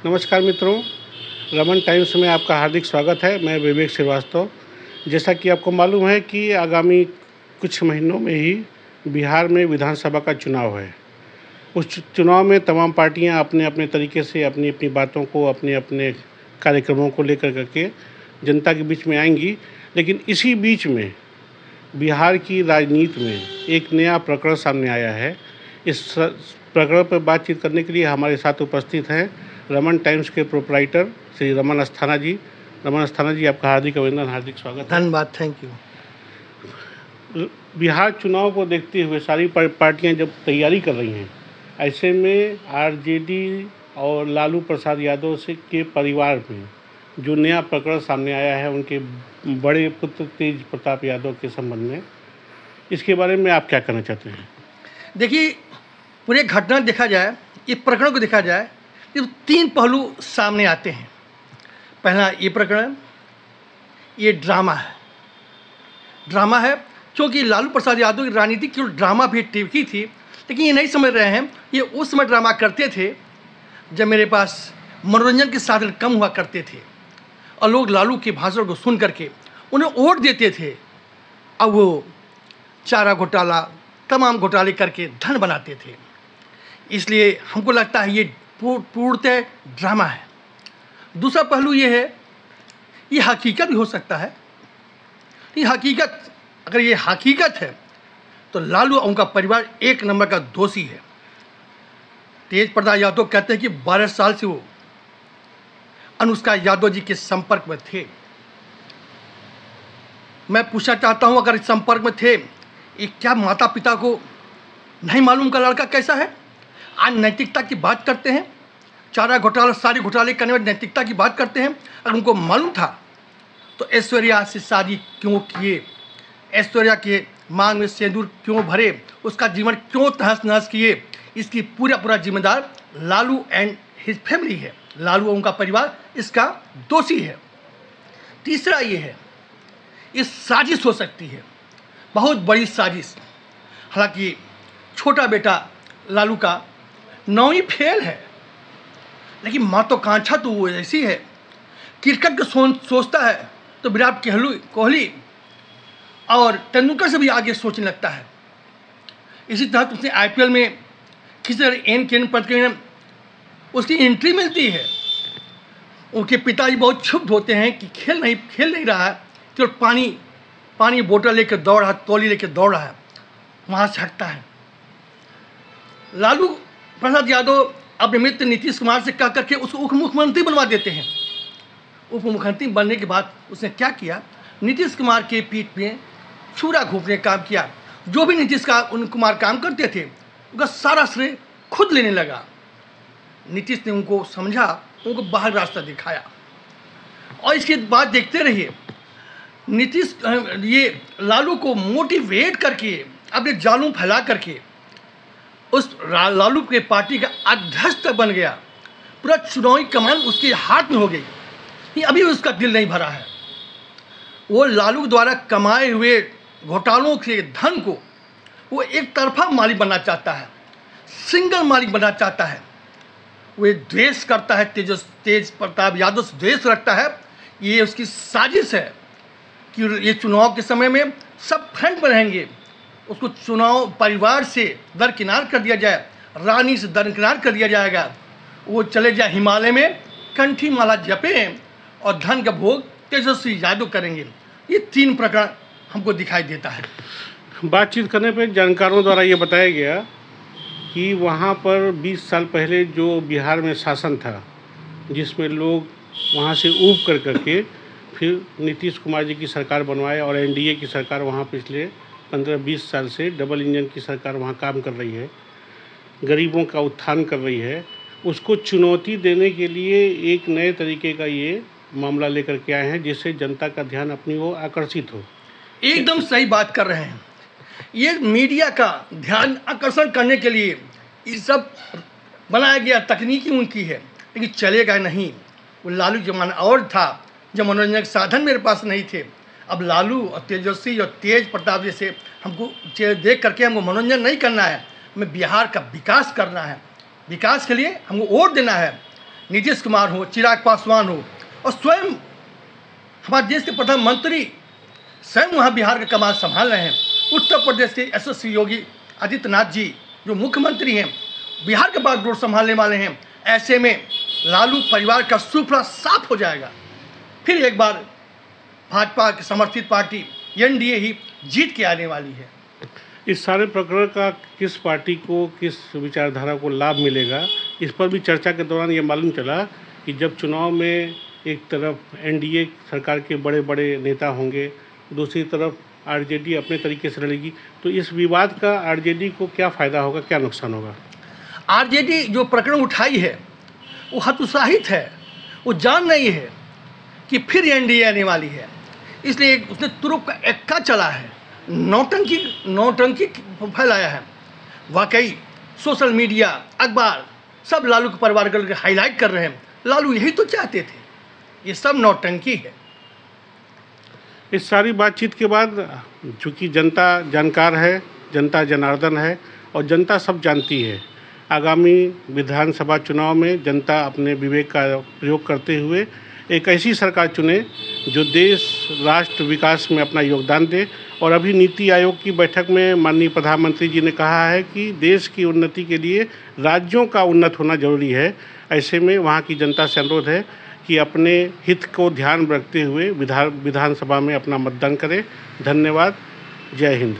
नमस्कार मित्रों, रमन टाइम्स में आपका हार्दिक स्वागत है। मैं विवेक श्रीवास्तव। जैसा कि आपको मालूम है कि आगामी कुछ महीनों में ही बिहार में विधानसभा का चुनाव है। उस चुनाव में तमाम पार्टियां अपने अपने तरीके से अपनी अपनी बातों को, अपने अपने कार्यक्रमों को लेकर करके जनता के बीच में आएंगी। लेकिन इसी बीच में बिहार की राजनीति में एक नया प्रकरण सामने आया है। इस प्रकरण पर बातचीत करने के लिए हमारे साथ उपस्थित हैं रमन टाइम्स के प्रोपराइटर श्री रमन अस्थाना जी। रमन अस्थाना जी, आपका हार्दिक अभिनंदन, हार्दिक स्वागत है। धन्यवाद, थैंक यू। बिहार चुनाव को देखते हुए सारी पार्टियां जब तैयारी कर रही हैं, ऐसे में आरजेडी और लालू प्रसाद यादव से के परिवार में जो नया प्रकरण सामने आया है उनके बड़े पुत्र तेज प्रताप यादव के संबंध में, इसके बारे में आप क्या कहना चाहते हैं? देखिए, पूरे घटना देखा जाए, इस प्रकरण को देखा जाए तो 3 पहलू सामने आते हैं। पहला, ये प्रकरण ये ड्रामा है क्योंकि लालू प्रसाद यादव की राजनीति केवल ड्रामा भी टिकी थी, लेकिन ये नहीं समझ रहे हैं ये उस समय ड्रामा करते थे जब मेरे पास मनोरंजन के साधन कम हुआ करते थे और लोग लालू के भाषण को सुन करके उन्हें वोट देते थे। अब वो चारा घोटाला, तमाम घोटाले करके धन बनाते थे। इसलिए हमको लगता है ये पूर्णतः ड्रामा है। दूसरा पहलू ये है, ये हकीकत भी हो सकता है। ये हकीकत, अगर ये हकीकत है तो लालू और उनका परिवार एक नंबर का दोषी है। तेज प्रताप यादव कहते हैं कि 12 साल से वो अनुष्का यादव जी के संपर्क में थे। मैं पूछना चाहता हूं, अगर इस संपर्क में थे, ये क्या माता पिता को नहीं मालूम का लड़का कैसा है? आज नैतिकता की बात करते हैं, चारा घोटाला, सारे घोटाले करने में नैतिकता की बात करते हैं। अगर उनको मालूम था तो ऐश्वर्या से शादी क्यों किए, ऐश्वर्या के मांग में सिंदूर क्यों भरे, उसका जीवन क्यों तहस नहस किए, इसकी पूरा जिम्मेदार लालू एंड हिज फैमिली है। लालू और उनका परिवार इसका दोषी है। तीसरा ये है, ये साजिश हो सकती है, बहुत बड़ी साजिश। हालांकि छोटा बेटा लालू का 9वीं फेल है, लेकिन महत्वाकांक्षा तो वो ऐसी है, क्रिकेट को सोचता है तो विराट कोहली और तेंदुलकर से भी आगे सोचने लगता है। इसी तरह उसने IPL में किसी तरह एन प्रतिक्रिया उसकी एंट्री मिलती है। उनके पिताजी बहुत क्षुब्ध होते हैं कि खेल नहीं रहा है, केवल पानी बोतल लेकर दौड़ रहा है, तौली लेकर दौड़ रहा है, वहाँ से हटता है। लालू प्रसाद यादव अपने मित्र नीतीश कुमार से कह करके उसको उप मुख्यमंत्री बनवा देते हैं। उप मुख्यमंत्री बनने के बाद उसने क्या किया, नीतीश कुमार के पीठ में छुरा घोंपने का काम किया। जो भी नीतीश कुमार काम करते थे उनका सारा श्रेय खुद लेने लगा। नीतीश ने उनको समझा, उनको बाहर रास्ता दिखाया और इसके बाद देखते रहिए नीतीश ये लालू को मोटिवेट करके अपने जालूम फैला करके उस लालू के पार्टी का अध्यक्ष तक बन गया। पूरा चुनावी कमान उसके हाथ में हो गई। ये अभी उसका दिल नहीं भरा है। वो लालू द्वारा कमाए हुए घोटालों के धन को वो एक तरफा मालिक बनना चाहता है, सिंगल मालिक बनना चाहता है। वो द्वेष करता है, तेज प्रताप यादव से द्वेष रखता है। ये उसकी साजिश है कि ये चुनाव के समय में सब फ्रंट पर रहेंगे, उसको चुनाव परिवार से दरकिनार कर दिया जाए, रानी से दरकिनार कर दिया जाएगा। वो चले जाए हिमालय में, कंठी माला जपें और धन का भोग तेजस्वी यादव करेंगे। ये 3 प्रकरण हमको दिखाई देता है। बातचीत करने पे जानकारों द्वारा ये बताया गया कि वहाँ पर 20 साल पहले जो बिहार में शासन था, जिसमें लोग वहाँ से ऊब कर करके फिर नीतीश कुमार जी की सरकार बनवाए और NDA की सरकार वहाँ पिछले 15-20 साल से डबल इंजन की सरकार वहाँ काम कर रही है, गरीबों का उत्थान कर रही है। उसको चुनौती देने के लिए एक नए तरीके का ये मामला लेकर के आए हैं, जिससे जनता का ध्यान अपनी ओर आकर्षित हो। एकदम सही बात कर रहे हैं। ये मीडिया का ध्यान आकर्षण करने के लिए ये सब बनाया गया, तकनीकी उनकी है, लेकिन चलेगा नहीं। वो लालू जमाना और था जब मनोरंजन के साधन मेरे पास नहीं थे। अब लालू और तेजस्वी और तेज प्रताप जैसे हमको देख करके हमको मनोरंजन नहीं करना है, हमें बिहार का विकास करना है। विकास के लिए हमको वोट देना है। नीतीश कुमार हो, चिराग पासवान हो, और स्वयं हमारे देश के प्रधानमंत्री स्वयं वहाँ बिहार का कमान संभाल रहे हैं। उत्तर प्रदेश के यशस्वी योगी आदित्यनाथ जी जो मुख्यमंत्री हैं, बिहार का बागडोर संभालने वाले हैं। ऐसे में लालू परिवार का सुफरा साफ हो जाएगा। फिर एक बार भाजपा की समर्थित पार्टी एनडीए ही जीत के आने वाली है। इस सारे प्रकरण का किस पार्टी को, किस विचारधारा को लाभ मिलेगा, इस पर भी चर्चा के दौरान ये मालूम चला कि जब चुनाव में एक तरफ एनडीए सरकार के बड़े बड़े नेता होंगे, दूसरी तरफ आरजेडी अपने तरीके से लड़ेगी, तो इस विवाद का आरजेडी को क्या फ़ायदा होगा, क्या नुकसान होगा? आरजेडी जो प्रकरण उठाई है वो हतोत्साहित है। वो जान रही है कि फिर एनडीए आने वाली है, इसलिए उसने तुरुप का एक्का चला है, नौटंकी फैलाया है। वाकई सोशल मीडिया, अखबार सब लालू के परिवार को हाईलाइट कर रहे हैं। लालू यही तो चाहते थे, ये सब नौटंकी है। इस सारी बातचीत के बाद चूँकि जनता जानकार है, जनता जनार्दन है और जनता सब जानती है, आगामी विधानसभा चुनाव में जनता अपने विवेक का प्रयोग करते हुए एक ऐसी सरकार चुने जो देश राष्ट्र विकास में अपना योगदान दे। और अभी नीति आयोग की बैठक में माननीय प्रधानमंत्री जी ने कहा है कि देश की उन्नति के लिए राज्यों का उन्नत होना जरूरी है। ऐसे में वहाँ की जनता से अनुरोध है कि अपने हित को ध्यान में रखते हुए विधानसभा में अपना मतदान करें। धन्यवाद। जय हिंद।